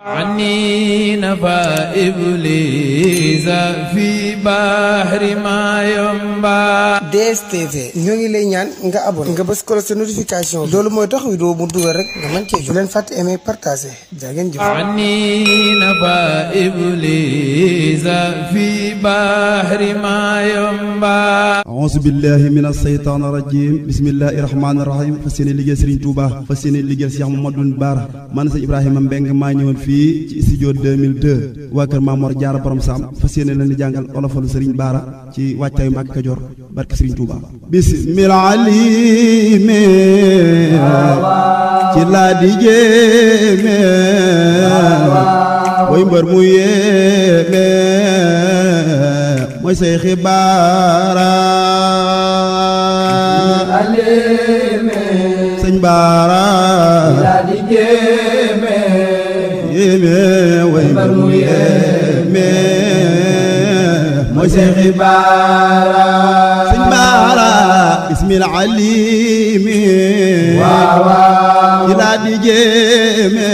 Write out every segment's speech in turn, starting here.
عني نفى إبليس في بحر ما ينبع. DSTV ñoo ngi lay ñaan nga abonné nga bës ko sa notification loolu mooy tax vidéo bu dugal rek nga mën cee jot. bu leen fàtte aimer partager jaa ngeen jëf. عني نفى إبليس في بحر ما ينبع. أعوذ بالله من الشيطان الرجيم بسم الله الرحمن الرحيم fas yéene liggéey Serigne Touba fas yéene liggéey Cheikh Mouhamadoul Bara man sëñ Ibrahima Mbeng maa ñëwoon fii ci studio 2002 waa kër Mamor Jaara borom Sam fas yéene leen di jàngal olofalu Serigne Bara ci wàccaayu Mbàkke Kajoor barke Serigne Touba. bismil alime ci laa di jéeme way mbër mu yéeme mooy say xibaara sëñ Bara yéeme way mbër mu yéeme mooy say xibaara sëñ Bara bismil alimi ci laa di jéeme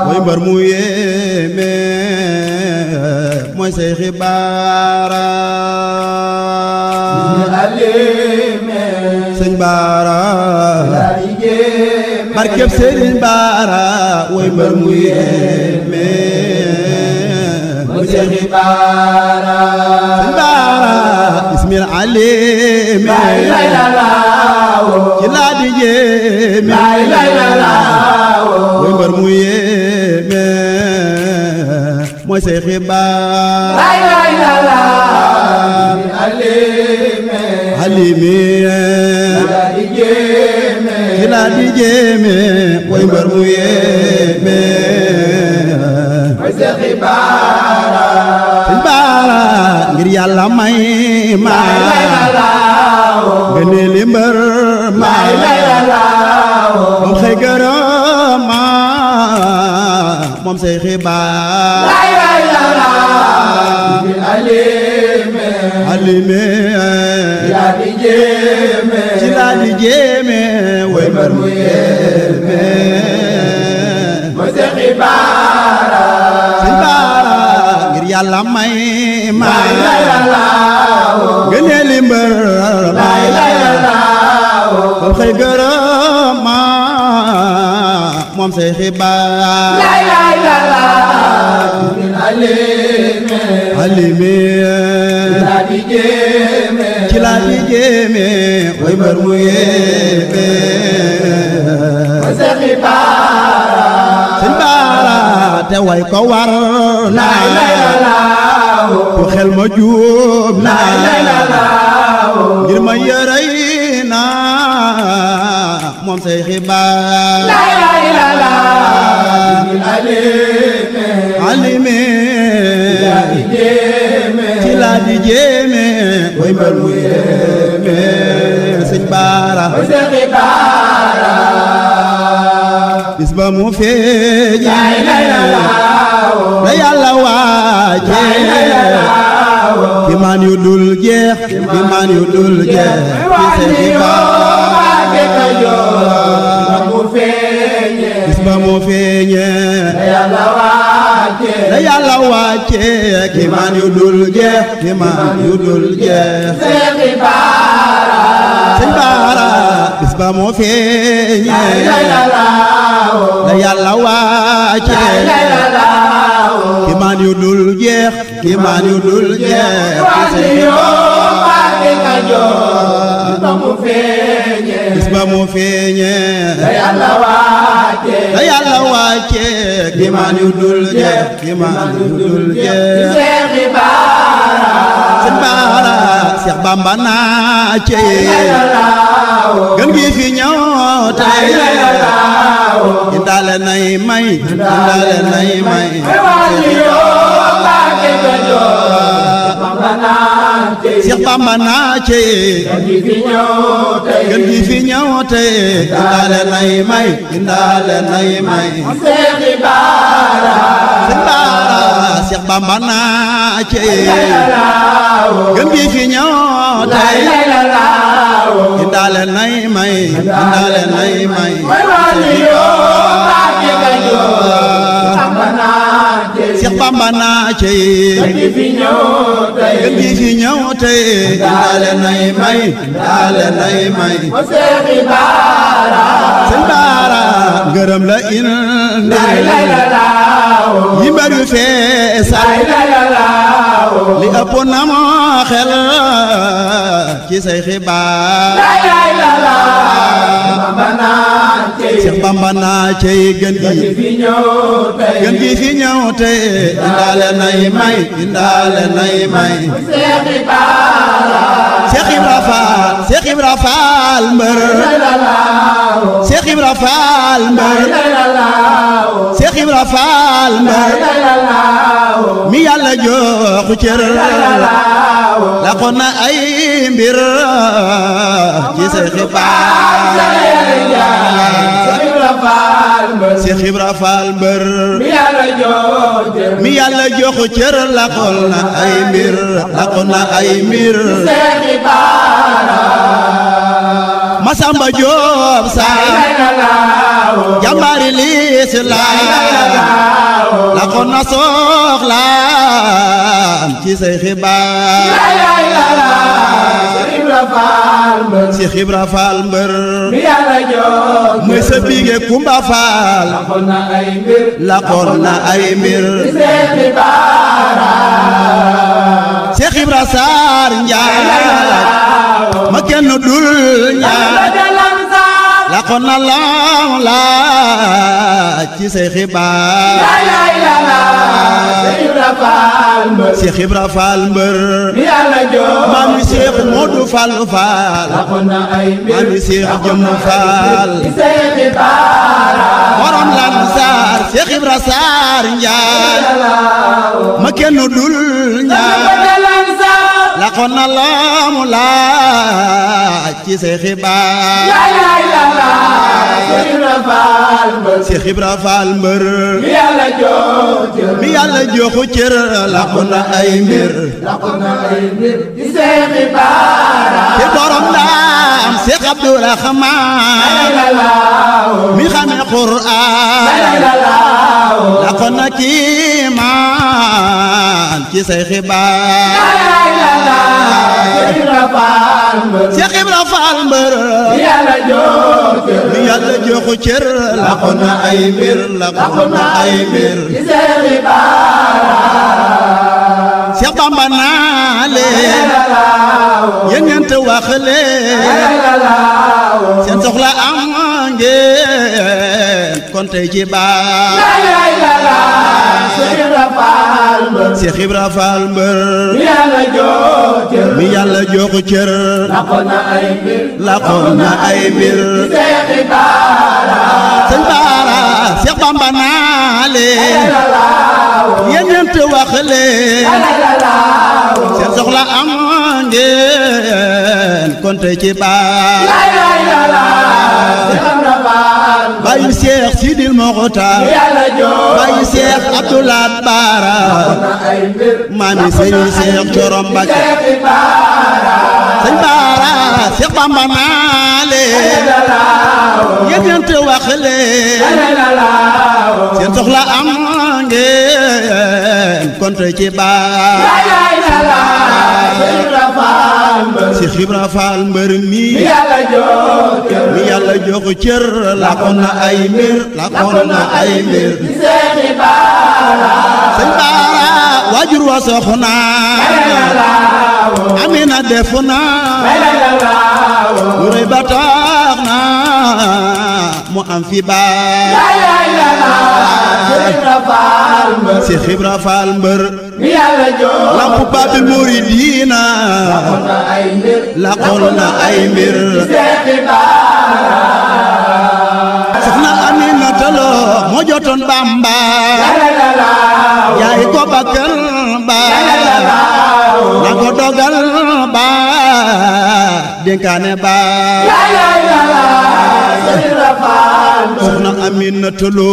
way mbër mu yéeme mooy say xibaara sëñ Bara barkeb Sëriñ Bara way mbër mu yéeme mooy say xibaara sëñ Bara bismil alimi ci laa di jéeme way mbër mu yéeme mooy say xibaara alimi ci laa di jéeme way mbër mu yéeme mooy say xibaara sëñ Bara ngir Yàlla may ma nga ne li mbër ma moom xëy gërëm ma moom say xibaara alime ci laa di jéeme way mbër mu yéeme mooy say xibaara sëñ Bara ngir Yàlla may ma nga ne li mbër moom xëy gërëm ma moom say xibaara alime ci laa di jéeme way mbër mu yéeme mooy say xibaara sëñ Bara te way ko war naa ku xel ma juum naa ngir ma yërëy naa moom say xibaara alime ci laa di jéeme way mbër mu yéeme sëñ Bara bis ba mu feeñe la Yàlla waaje ki maan yu dul jeex ki maan yu dul jeex ci say xibaara bis ba mu feeñe la Yàlla waaje ki maan yu dul jeex ki maan yu dul jeex sëñ Bara bis ba mu feeñe la Yàlla waaje ki maan yu dul jeex ki maan yu dul jeex bis ba mu feeñe la Yàlla waaje ki maan yu dul jeex ki maan yu dul jeex sëñ Bara Seex Bamba naa ci gën gi fi ñëw tey indaale nay may indaale nay may Seex Bamba naa ci gën gi fi ñëw tey indaale nay may indaale nay may sëñ Bara Seex Bamba naa ci gën gi fi ñëw tey indaale nay may indaale nay may Bamba naa cey gën gi fi ñëw tey indaale nay may Sëñ Baara ngërëm la indi yi mbër yu feesal li ëpp na moo xel ci say xibaar Seex Bamba naa cey gën gi fi ñëw tey indaale nay may Seex Ibra Faal mbër Seex Ibra Faal mbër mi Yàlla joxu cër la ko na ay mbir ci say xibaar Seex Ibra Faal mbër mi Yàlla joxu cër la ko na ay mbir Masamba Joob Saam jàmbaari lislaam la ko na soxlaam ci say xibaar Seex Ibra Faal mbër mooy sa biige Kumba Faal la ko na ay mbir Seex Ibra Saar Njaay ma kenn dul ñaar la ko na laaj ci say xibaar Seex Ibra Faal mbër maam yi Seex Moodu Fallu Faal maam yi Seex Jëmmu Faal borom lan saar Seex Ibra Saar Njaay ma kenn dul ñaar la ko na laamu laaj ci say xibaar Seex Ibra Faal mbër mi Yàlla joxu cër la ko na ay mbir te borom daam Seex Abdurahmaan mi xame Qur'aan la ko na kiimaan ci say xibaar Seex Ibra Faal mbër mi Yàlla joxu cër la ko na ay mbir Seex Bamba naa leen yéen ñeent wax leen seen soxla am ngeen kon tey ci baar Seex Ibra Faal mbër mi Yàlla joxu cër la ko na ay mbir Sëñ Baara Seex Bamba naa leen yéen ñeent wax leen seen soxla am ngeen kon tey ci baar Bayu Seex Sidil Moxtaar Bayu Seex Abdulaat Baara maami Sëriñ Seex Coro Mbakke Sëñ Baara Seex Bamba naa leen yéen ñeent wax leen seen soxla am ngeen kon tey ci baar Seex Ibra Faal mbër mi Yàlla joxu cër la ko na ay mbir Sëñ Baara waajur wa soxna Amina def na lu rëy ba tax na mu am fi baar Seex Ibra Faal mbër lampu Baabil Muridiina laqoon na ay mbir soxna Aminata Lo moo jotoon Bamba yaay ko bakkan ba na ko dogal ba dénkaane ba soxna Aminata Lo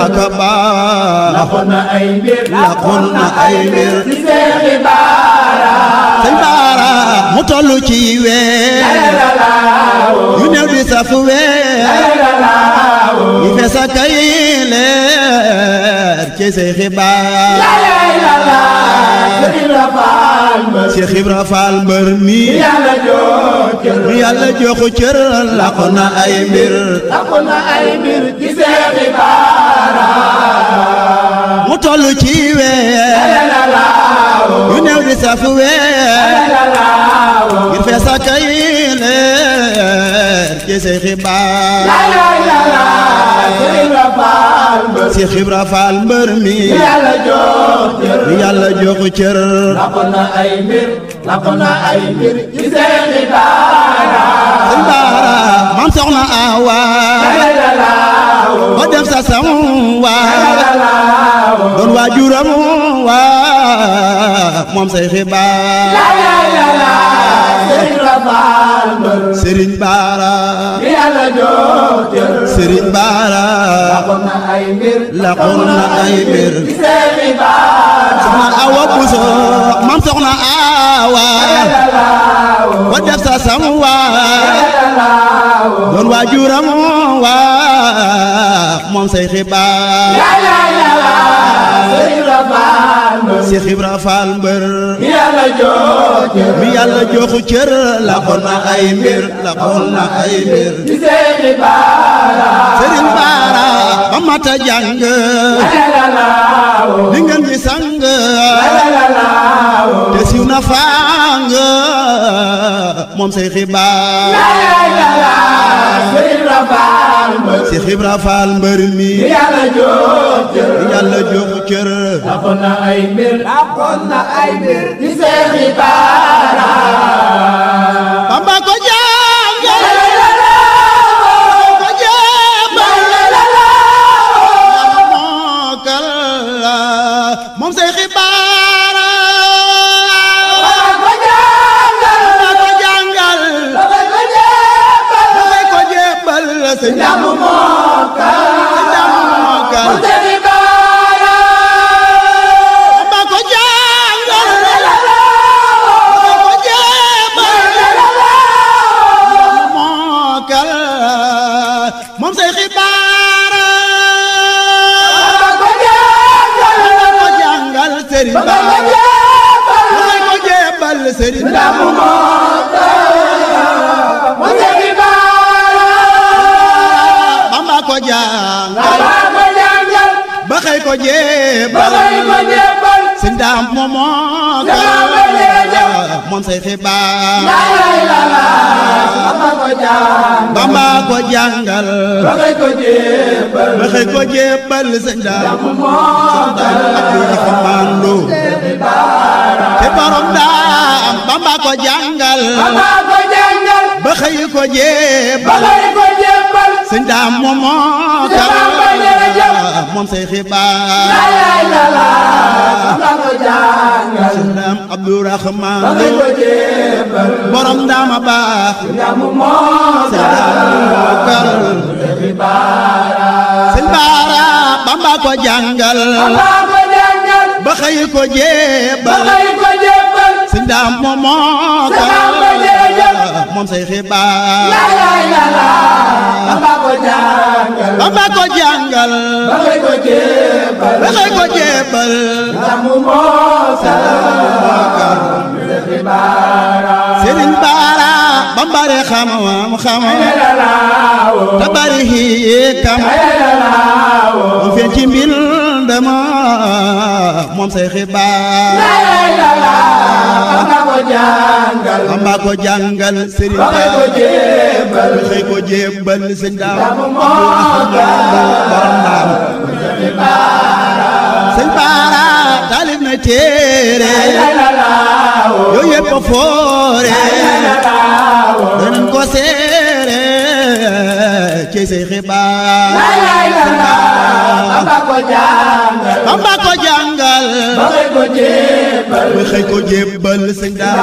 aka ba laqoon na ay mbir Sëñ Baara mu tollu ci weer yu néew di saf weer yi fees a kay leer ci say xibaar Cheikh Ibra Fall mbër mi yàlla joxu cër laqu na ay mbir ci say xibaar mu toll ci weer yu néew di saf weer ngir fees ak ay leer ci say xibaar Cheikh Ibra Fall mbër mi yàlla joxu cër laqu na ay mbir ci say xibaar sëñ Baara maam soxna Awa ba dem sa sam waa doon waajuram waa moom say xibaar Serigne Bara Serigne Bara laqoon na ay mbir soxna Awa Buso maam soxna Awa ba def sa sam waa doon waajuram waa moom say xibaar Cheikh Ibra Fall mbër mi yàlla joxu cër laqoon na ay mbir Serigne Bara ba mata jàng di ngeen di sang te siiw na fang moom say xibaar Cheikh Ibra Fall mbër mi yàlla joxu cër laqoon na ay mbir ci say xibaar Bamba ko jàngal ko mookal moom say xibaar ko jàngal ko jébbal sëñ ndamu mookal moom say xibaar ko jàngal Serigne Bara ko jébbal Serigne ndamu mookal moom say xibaar Bamba ko jàngal ba xëy ko jébbal Serigne Dame moom moom say xibaar Bamba ko jàngal ba xëy ko jébbal Serigne Dame Abdourahman Lo te borom daam Bamba ko jàngal ba xëy ko jébbal Serigne Dame moom say xibaar Serigne Dame Abdourahman Lo borom daama baax Serigne Bara Bamba ko jàngal ba xëy ko jébbal Serigne Dame moom say xibaar Bamba ko jàngal ba xëy ko jébbal Serigne Bara Bamba re xam te bari hikam mu feeñ ci mbindam moom say xibaar Bamba ko jàngal Serigne Bara ba xëy ko jébbal Serigne Dame Serigne Bara taalif na téere yooyu yëpp a foore danañ ko seere ci say xibaar Bamba ko jàngal ba xëy ko jébbal Serigne Dame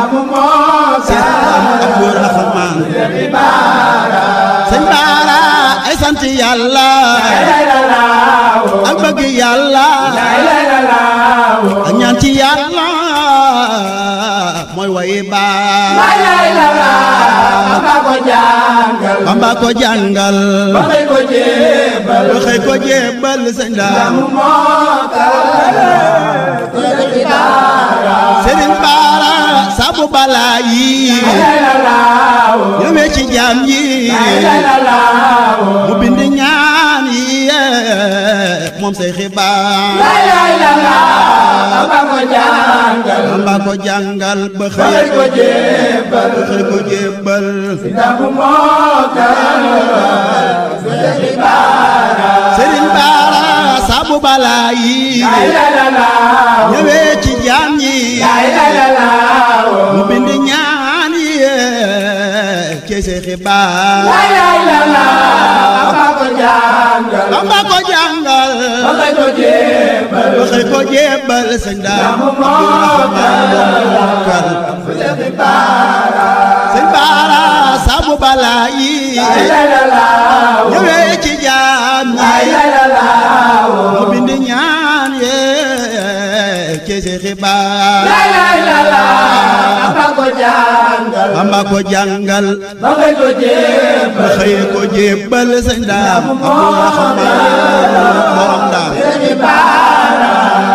Abdourahman Serigne Bara ay sant yàlla ak bëgg yàlla ak ñaan ci yàlla mooy wayi baa Bamba ko jàngal ba xëy ko jébbal ba xëy ko jébbal sëñ daam mu mokkal Sëriñ Baara sabu balaa yi ñëwee ci jaam yi mu bind ñaan yi moom say xibaar Bamba ko jàngal ba xëy ko jébbal ba xëy ko jébbal Sëriñ Baara sabu balaa yi ñëwee ci jaam yi mu bind ñaan yi ci say xibaar Bamba ko jàngal ba xëy ko jébbal sëñ daam Sëñ Baara sabu balaa yi ñëwee ci jaam yi mu bind ñaan yi ci say xibaar Bamba ko jàngal ba xëy ko jébbal sëñ daam borom daam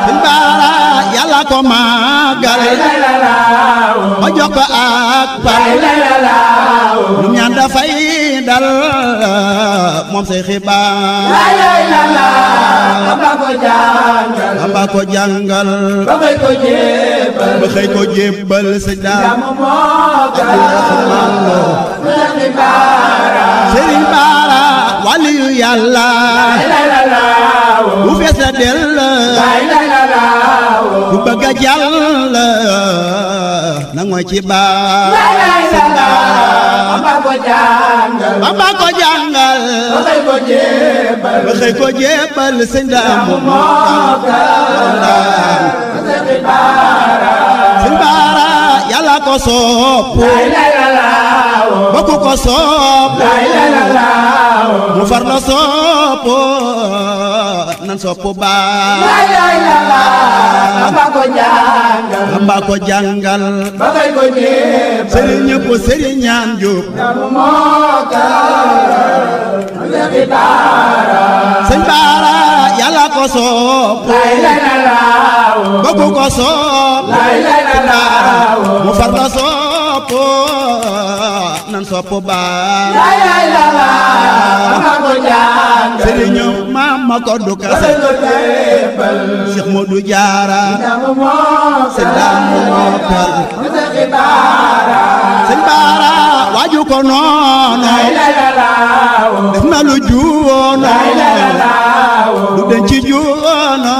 Sëñ Baara Yàlla ko màggal ba jox ko ak pal lu ñaan dafay dal moom say xibaar Bamba ko jàngal ba xëy ko jébbal sëñ daam Sëriñ Baara waliyu Yàlla bu fees la del bu bëgg a jàll na mooy ci baar Bamba ko jàngal ba xëy ko jébbal sëñ daam Sëñ Baara Yàlla ko sopp bokku ko sopp mu far la sopp nan sopp baar Bamba ko jàngal sëriñ ñëpp sëriñ ñaan jóob Sëñ Baara Yàlla ko sopp bokku ko sopp mu far la sopp nan sopp baar sëriñ Mama ko du kase Cheikh Modou Diarra sëñ daam mu mokkal Sëñ Baara waaju ko noonu def na lu juwoonu du den ci juwoonu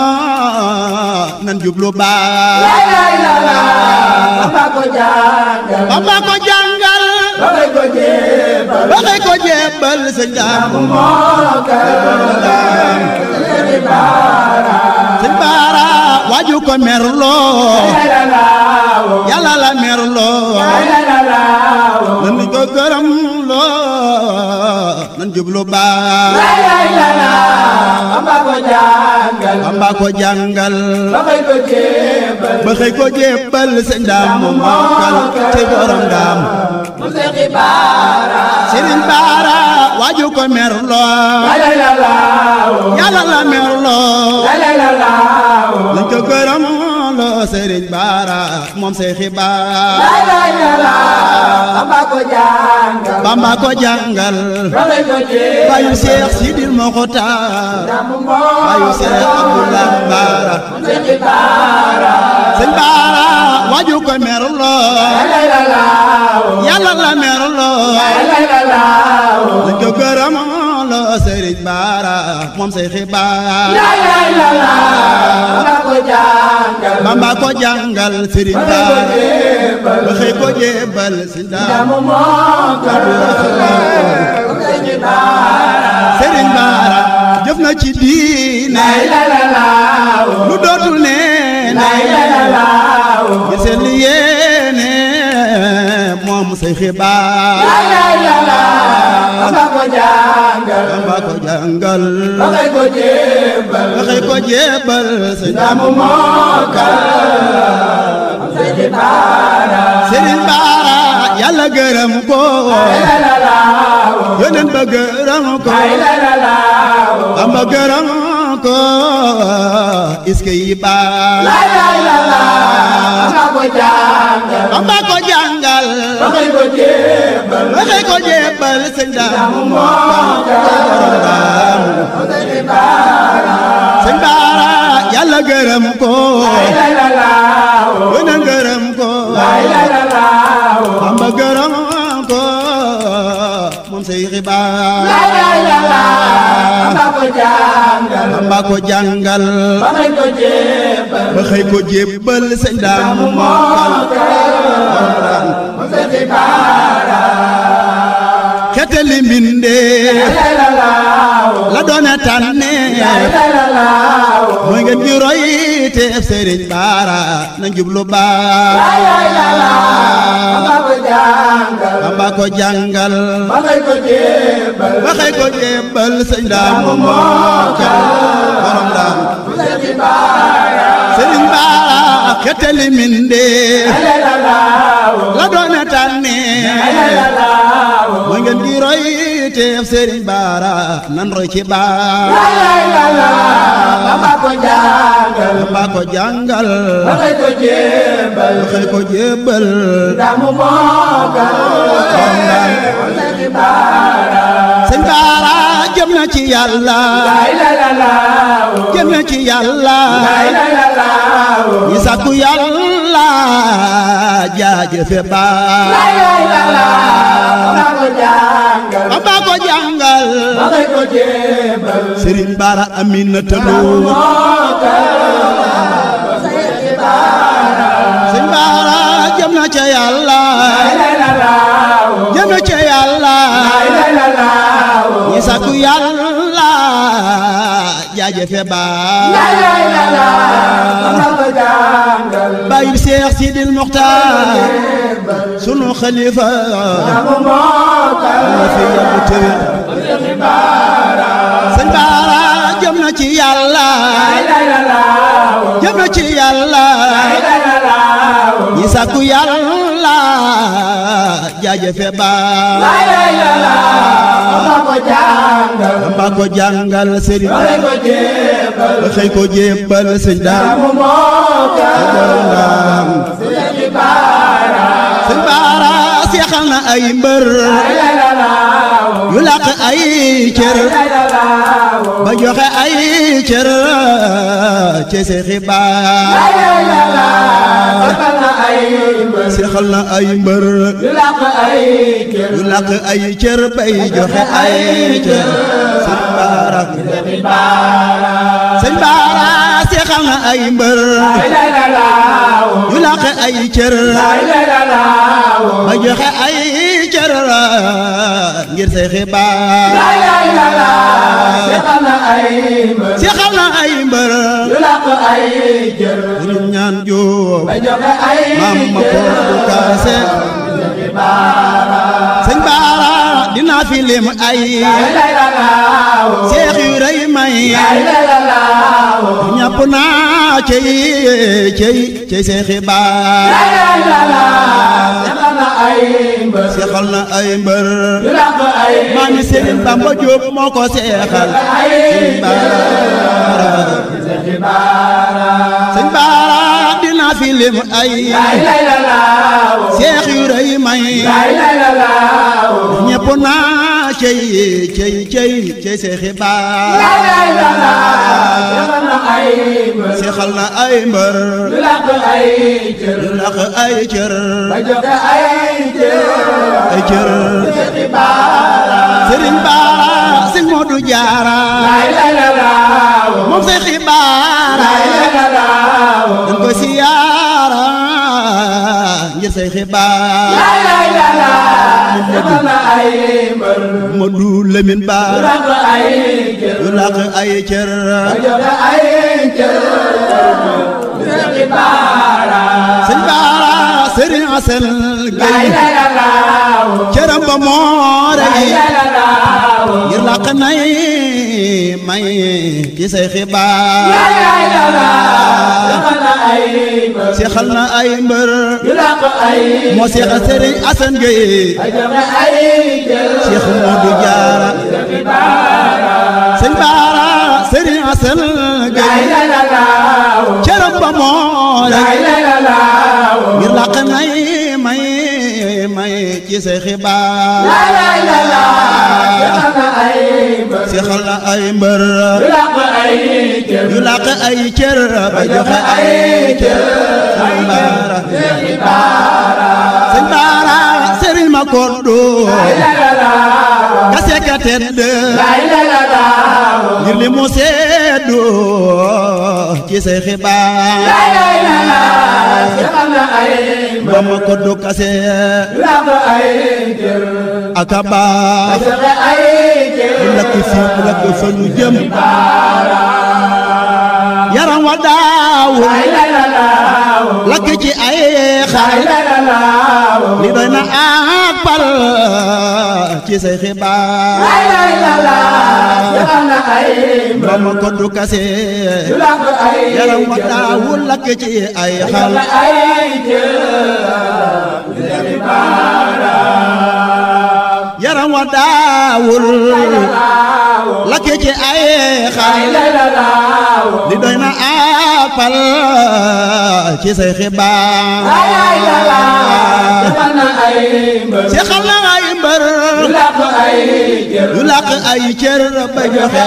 nan jublu baar Bamba ko jàngal ba xëy ko jébbal sëñ daam Sëñ Baara waaju ko merloo Yàlla la merloo nan ko gërëm loo nan jublu baar Bamba ko jàngal ba xëy ko jébbal sëñ daam mu mokkal ci borom daam Sëriñ Baara waaju ko merloo Yàlla la merloo nan ko gërëm loo Sëriñ Baara moom say xibaar Bamba ko jàngal bayu Seex Sidil Moxtaar bayu Seex Abdullah Baara Sëñ Baara waaju ko merloo Yàlla la merloo nan ko gërëm loo Sëriñ Baara moom say xibaar Bamba ko jàngal Sëriñ Baara ba xëy ko jébbal sëñ daam Sëriñ Baara jëf na ci diine lu dootul nee ngir seen li yéene moom say xibaar Bamba ko jàngal ba xëy ko jébbal sëñ daam Sëriñ Baara yàlla gërëm ko yónneen ba gërëm ko Bamba gërëm ko iske yi baal Bamba ko jàngal waxee ko jébbal sëñ Daamu sëñ Baara yàlla gërëm ko yónneen gërëm ko Bamba gërëm ko moom say xibaar Bamba ko jàngal ba xëy ko jébbal sëñ Daamu xeteli mbindee la doone tànne mooy ngeen gi roy te Sëriñ Baara na jublu baax Bamba ko jàngal ba xëy ko jébbal sëñ Daamu borom daam Sëriñ Baara xeteli mbindee la doone tànne mooy ngeen gi roy te Sëriñ Baara nan roy ci baax Bamba ko jàngal ba xëy ko jébbal Sëriñ Baara jëm na ci Yàlla jëm na ci Yàlla ñi sàkku Yàlla jaajëfe baax Bamba ko jàngal Sëriñ Baara Aminata Lo Sëriñ Baara jëm na ca Yàlla jëm na ca Yàlla ñi sàkku Yàlla jaajëfe baax bàyyi Seex Sidil Muxtaar sunu xalifa la fi yàgg tëwér Sëñ Baara jëm na ci Yàlla jëm na ci Yàlla ñi sàkku Yàlla jaajëfe baax Bamba ko jàngal Sëriñ ba xëy ko jébbal sëñ Daamu Sëñ Baara seexal na ay mbër yu làq ay cër ba joxe ay cër ci say xibaar seexal na ay mbër yu làq ay cër bay joxe ay cër Sëñ Baara seexal na ay mbër yu làq ay cër ba joxe ay cër ngir say xibaar seexal na ay mbër yu làq ay cër ñu ñaan jóob maam ma ko bu kaase Sëñ Baara dinaa fi lim ay seex yu rëy may ñàpp naa cey say xibaar seexal na ay mbër maami Sëriñ Bamba Jóob moo ko seexal Sëñ Baara dinaa fi lim ay seex yu rëy may ñëpp naa cey say xibaar seexal na ay mbër yu làq ay cër Sëriñ Baara Sëñ Moodu Jaara moom say xibaar dañ ko siyaara ngir say xibaar Moodu Lamin Baara yu làq ay cër Sëñ Baara Sëriñ Asan Gay cëram ba moore ngir làq nay may ci say xibaar seexal na ay mbër yu làq ay moo seexal Serigne Assane Gueye Cheikh Modou Diarra Sëñ Baara Serigne Assane Gueye cërëm ba moo ngir làq may ci say xibaar seexal na ay mbër yu làq ay cër ba joxe ay cër Sëñ Baara Serigne ma koddu kase ka tedd ngir li mu seddu ci say xibaar ba ma koddu kase aka baax bu lakk fii bu lakk fa ñu jëm yaram wa daawul lakk ci ay xar li doy na ak pal ci say xibaar ba ma koddu kase yaram wa daawul lakk ci ay xar yaram wa daawul lakk ci ay xar li doy na apal ci say xibaar seexal na ay mbër yu làq ay cër ba joxe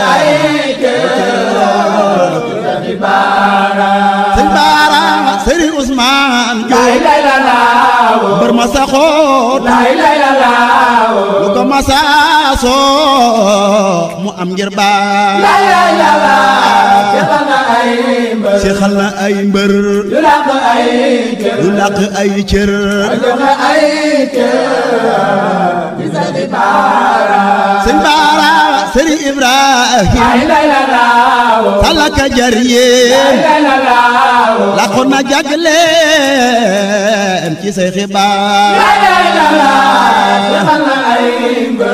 Sëñ Baara Serigne Ousmane Diop mbër ma saxoot lu ko ma saasoo mu am ngir baar seexal na ay mbër yu làq ay cër Sëñ Baara Serigne Ibrahima talaka jariye làqoon na jagleen ci say xibaar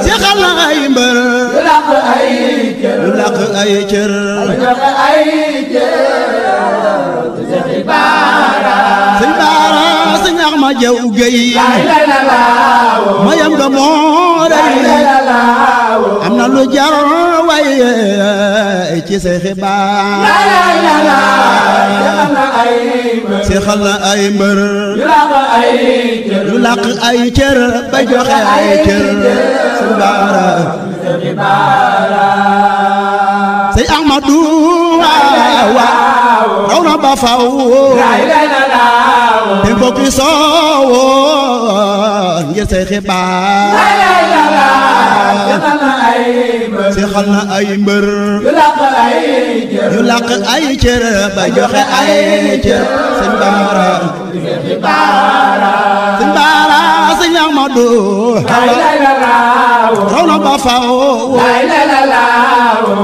seexal na ay mbër yu làq ay cër Sëñ Baara Sëñ Axma Jaw Gey mayam nga moo day am na lu jar way ci say xibaar seexal na ay mbër yu làq ay cër ba joxe ay cër Sëñ Baara Sëñ Ahmadu raw na ba faw te mbokki soowo ngir say xibaar seexal na ay mbër yu làq ay cër ba joxe ay cër Sëñ Baara Sëñ Baara Sëñ Ahmadu raw na ba faw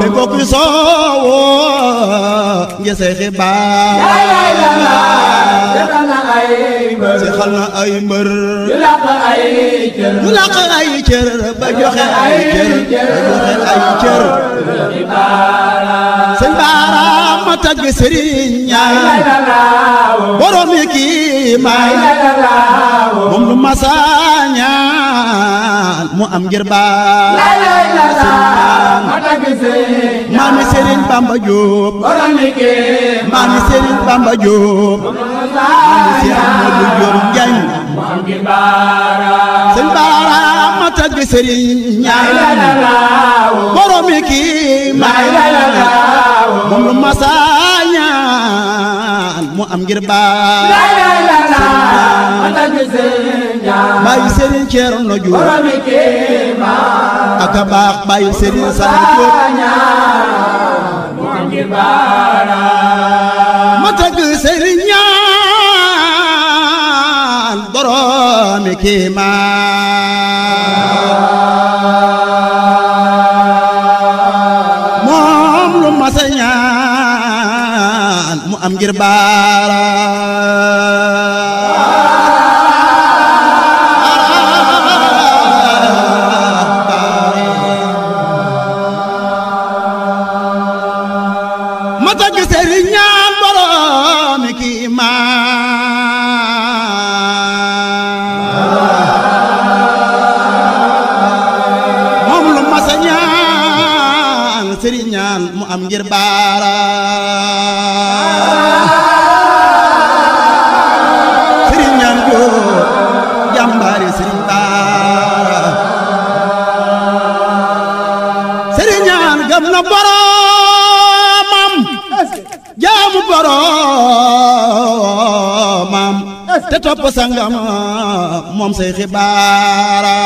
te mbokki soowo ngir say xibaar seexal na ay mbër yu làq ay cër ba joxe ay cër Sëñ Baara ma tagg Serigne ñaan borom yi kii may moom lu ma saa ñaan mu am ngir baar maami Serigne Bamba Diop maami Serigne Bamba Diop maami Serigne Modou Diop Ndiagne Sëñ Baara ma tagg Serigne ñaan borom yi kii may moom lu ma saa ñaan mu am ngir baar bàyyi Serigne Thierno Diop aka baax bàyyi Serigne Sall Diop ma tagg Serigne ñaan boromi kiimaan moom lu ma sa ñaan mu am ngir baara ma tagg Serigne ñaan boromi ngir baara sëriñ ñaan joo jàmbaari sëriñ baara sëriñ ñaan gëm na boromam jaamu boromam te topp sangam moom say xibaara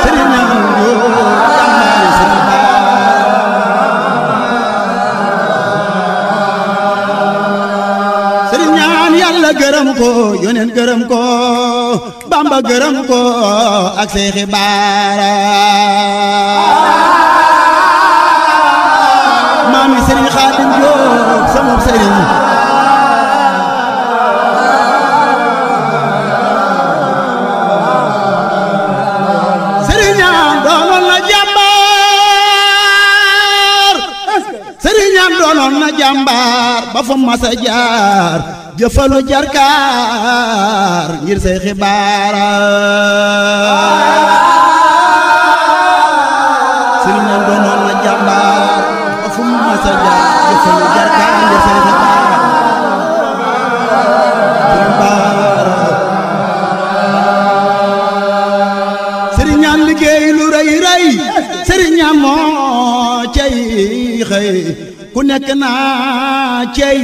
sëriñ ñaan joo jàmbaari sëriñ baara sëriñ ñaan yàlla gërëm ko yoneen gërëm ko Bamba gërëm ko ak say xibaara maami sëriñ Xaadim Jóob sama sëriñ sëriñ ñaan doonoon na jàmbaar sëriñ ñaan doonoon na jàmbaar ba fa masa jaar jëfalu jarkaar ngir say xibaara sëriñ ñaan doonoon na jàmbaar ba fu masa jaar jëfalu jarkaar ngir say xibaara sëriñ ñaan liggéey lu rëy rëy sëriñ ñaan moo cay xëy ku nekk naa cey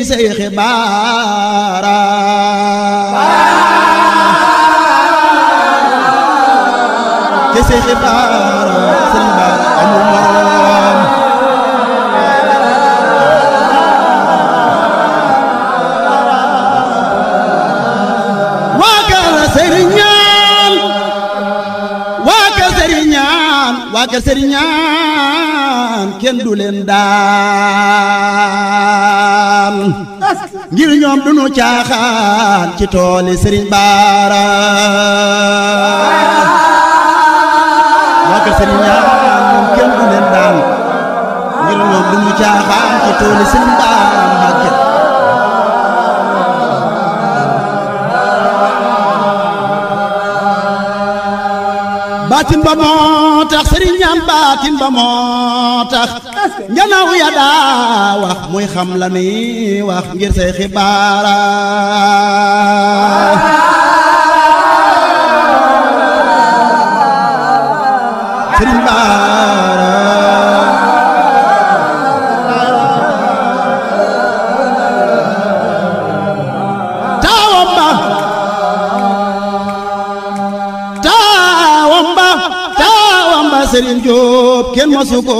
say xibaara cey say xibaara sëriñ baara amul morom waa kër sëriñ ñaan waa kër sëriñ ñaan waa kër sëriñ ñaan kenn du leen daan ngir ñoom duñu caaxaan ci tooli sëriñ baara waa kër sëriñ ñaan moom kenn du leen daan ngir ñoom duñu caaxaan ci tooli sëriñ baara Mbàkke baatin ba moo tax sëriñ ñaan baatin ba moo tax njanaaw ya daa wax muy xam la ni wax ngir say xibaara sëriñ baara sëriñ Jóob kenn masu ko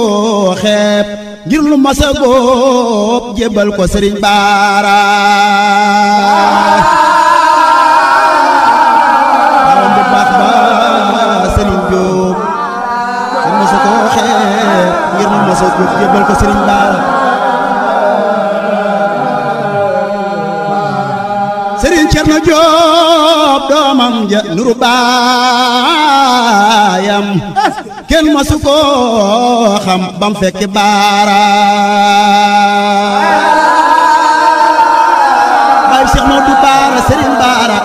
xeeb ngir lu masa góob jébbal ko sëriñ baara taawam bu baax ba sëriñ Jóob kenn masu ko xeeb ngir lu masa góob jébbal ko sëriñ baara sëriñ Cerno Jóob doomam ja nuru baayam kenn masu ko xam bam fekk baara baay Seex Moodu Baara sëriñ baara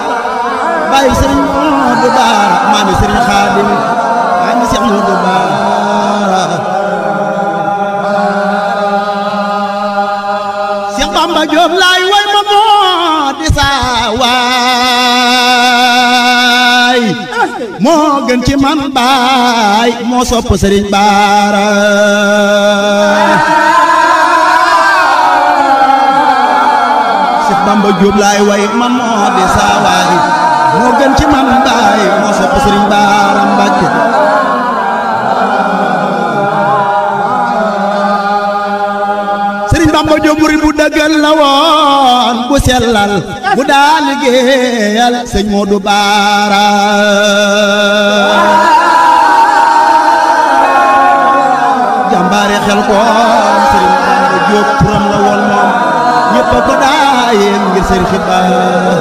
baay sëriñ Moodu Baara maami sëriñ Xaadim maami Seex Moodu Baara Seex Bamba Jóob laay way ma moo di saa waay moo gën ci man baay moo sopp sëriñ baara Seex Bamba Jóob laay way man moo di saa waay moo gën ci man baay moo sopp sëriñ baara Mbàkke sëriñ Bamba Jóob murid bu dëggal la woon bu sellal bu daa liggéeyal sëñ Moodu Baara jàmbaare xel koom sëriñ Bamba Jóob turam la woon moom ñëpp a ko daayeen ngir sëriñ xibaar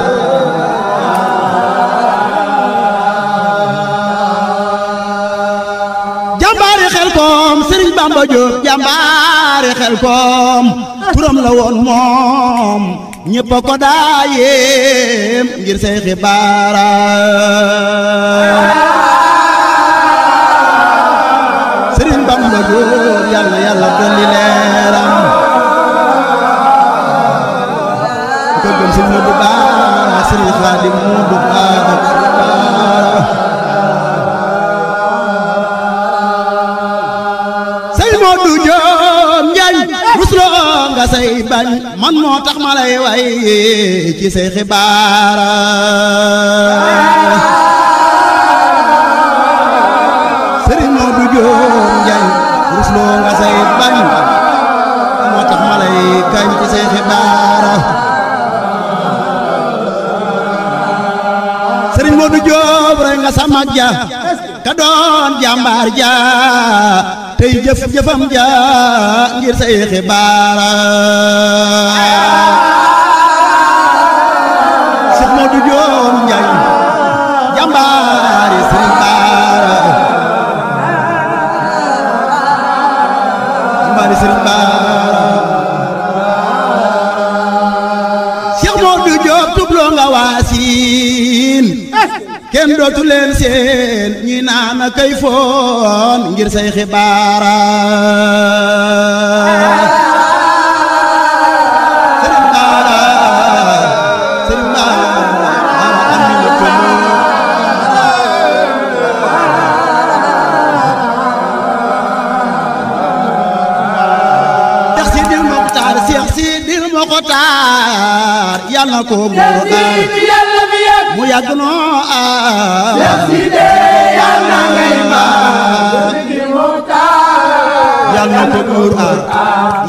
jàmbaare xel koom sëriñ Bamba Jóob jàmbaare xel koom turam la woon moom ñëpp a ko daayeen ngir say xibaara yàlla dolli leeram ko gëm sëñ Modou Bara sëriñ Xaadim Modou Bara sëñ Modou Diom Njaañ rusloo nga say bañ man moo tax ma lay way ci say xibaar sëriñ Modou Diom Njaañ rusloo nga say bañ moo tax ma lay kañ ci say xibaar sëriñ Modou Diom rey nga sa mag ja ka doon jàmbaar ja tey jëf-jëfam ja ngir say xibaar Cheikh Modou Diom Njaañ jàmbaari sëriñ Bara jàmbaari sëriñ Bara Cheikh Modou Diom tubloo nga waasin kenn dootu leen seen ñi naan a kay foon ngir say xibaar sëriñ Bara sëriñ Bara am ni la ko Cheikh Sidil Mokhtar Cheikh Sidil Mokhtar yàlla ko mu yàgg noo yàlla ngay maam yàlla na ko buur aar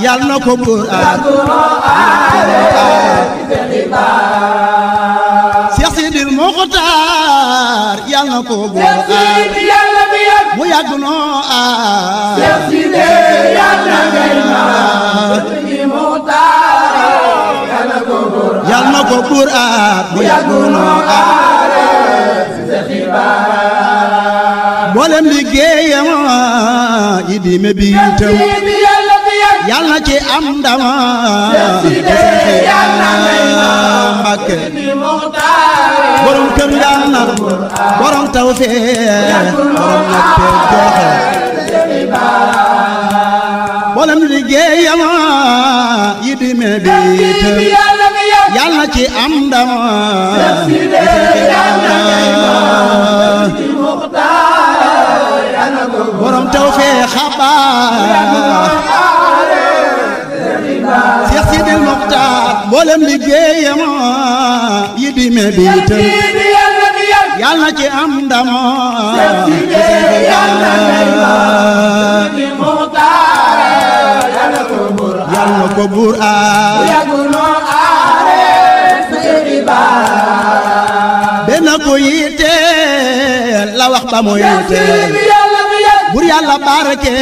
yàlla na ko buur aar Cheikh Sidil Mokhtar yàlla na ko buur aar mu yàgg noo yàlla ngay maam yàlla na ko buur aar mu yàgg noo mboolem liggéeyam yi di me bi itam yàlla na ci am ndama Mbàkke borom kër yàlla na borom tawfeex borom ñeppee joxe mboolem liggéeyam yi di me bi itam yàlla na ci am ndama borom tawfeex xabaar Cheikh Sidil Mokhtar mboolem liggéeyam yi di me bi itam yàlla na ci am ndama yàlla na ko buur aar benn ko yitteel la wax ba mu yitteel bur yàlla barke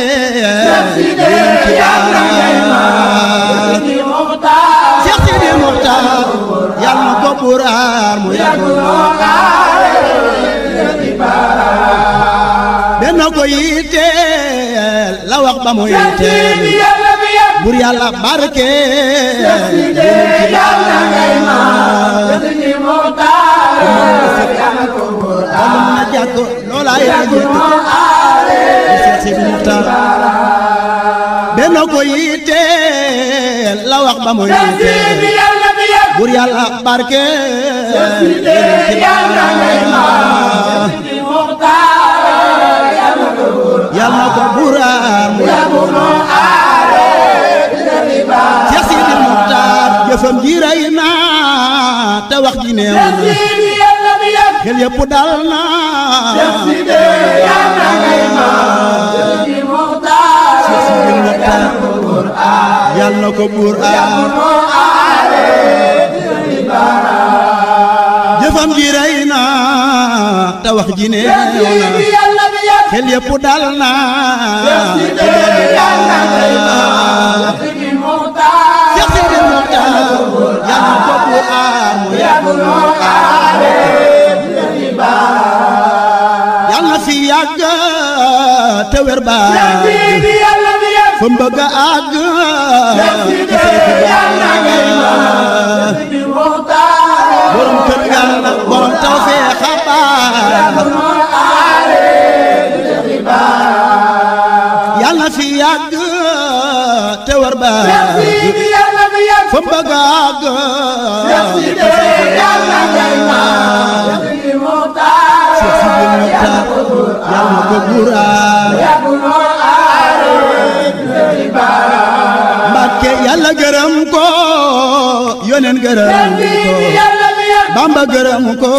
Cheikh Sidil Mokhtar yàlla na ko buur aar mu yàgg benn ko yitteel la wax ba mu yitteel bur yàlla barke amul na jàkk loola yaa jëkk Cheikh Sidil Mokhtar benn ko yitteel la wax ba mu yitteel bur yàlla barke yàlla ko buur aar mu Cheikh Sidil Mokhtar jëfam ji rëy na te wax ji neew na xel yëpp dal na Cheikh Sidil Mokhtar yàlla ko buur aar jëfam ji rëy na te wax ji neew na xel yëpp dal na Cheikh Sidil Mokhtar yàlla ko buur aar mu yàlla fi yàgg te wér ba fa mbëgg a àgg borom kër yàlla borom tawfeex xabaar yàlla fi yàgg te war ba fa bëgg àgg yàlla ko buuraar Mbàkke yàlla gërëm ko yoneen gërëm ko Bamba gërëm ko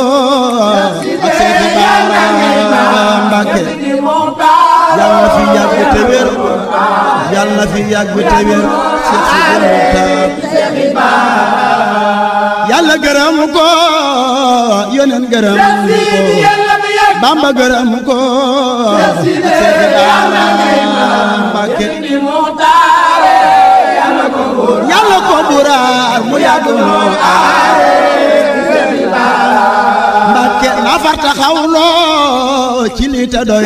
ak Seex Baara Mbàkke yàlla fi yàgg te wér yàlla fi yàgg te wér Seex yàlla gërëm ko yoneen gërëm ko Bamba gërëm ko ak Seex Baara Mbàkke yàlla ko buraar mu yàgg moo Mbàkke na farta xawloo ci li ta doy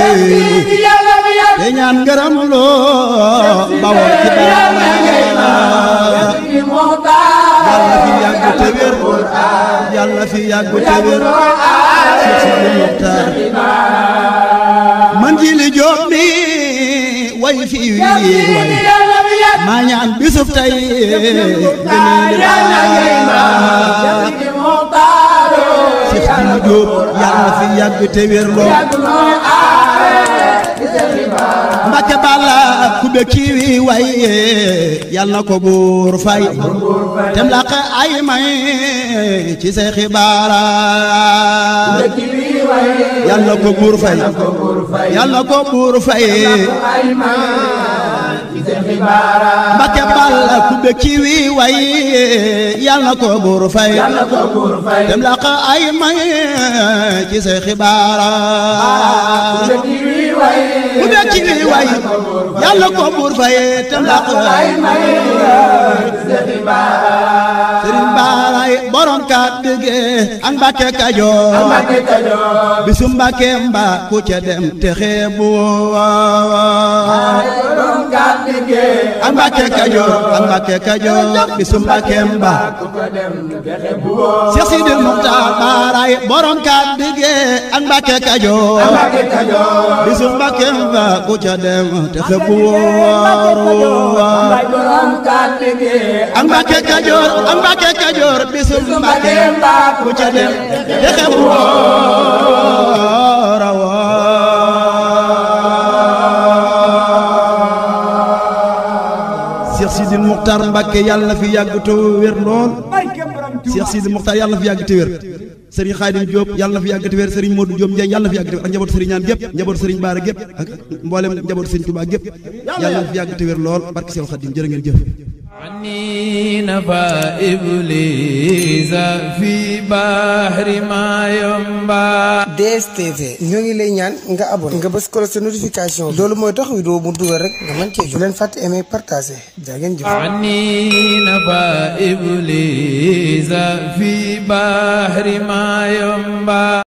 te ñaan ngërëm loo bawoo ci Baara yàlla fi yàgg te wér yàlla fi yàgg te wér Sidi Muxtaar man ji li Jóob mi way fi way maa ñaan bisub tey Seex Sidi Jóob yàlla fi yàgg te wér loo Mbàkke Balla ku be kii way yàlla na ko buur fay tem laq ay may ci Seex Baara yàlla na ko buur fay yàlla na ko buur fay Mbàkke Balla ku be kii way yàlla na ko buur fay tem laq ay may ci Seex Baara ku be kii way yàlla ko buur fay tem laq ay may Sëriñ Baara borom kàddu gi ak Mbàkke Kajoor bisu Mbàkke mba ku ca dem te xeebu ak Mbàkke Kajoor ak Mbàkke Kajoor bisu Mbàkke mba Seex Sidi Muxtaar Baara borom kàddu gi ak Mbàkke Kajoor bisu Mbàkke mba ku ca dem te xeebu ak Mbàkke Kajoor ak Mbàkke Kajoor bisu Mbàkke ku ca dem te xeebu Seex Sidi Muxtaar Mbàkke yàlla fi yàgg te wér lool Seex Sidi Muxtaar yàlla fi yàgg te wér Sëriñ Xaadim Jóob yàlla fi yàgg te wér Sëriñ Moodu Jóob Njaay yàlla fi yàgg te wér ak njabootu Sëriñ ñaan gépp njabootu Sëriñ Baara gépp ak mboolem njabootu Sëriñ Tuubaa gépp yàlla fi yàgg te wér lool barke Seex Xaadim jërë ngeen jëf عني نفى إبليس في بحر ما ينبع DSTV ñoo ngi lay ñaan nga abonné nga bës ko sa notification loolu mooy tax vidéo bu dugal rek nga mën cee jot leen fàtte aimer partager jaa ngeen jëf عني نفى إبليس في بحر ما ينبع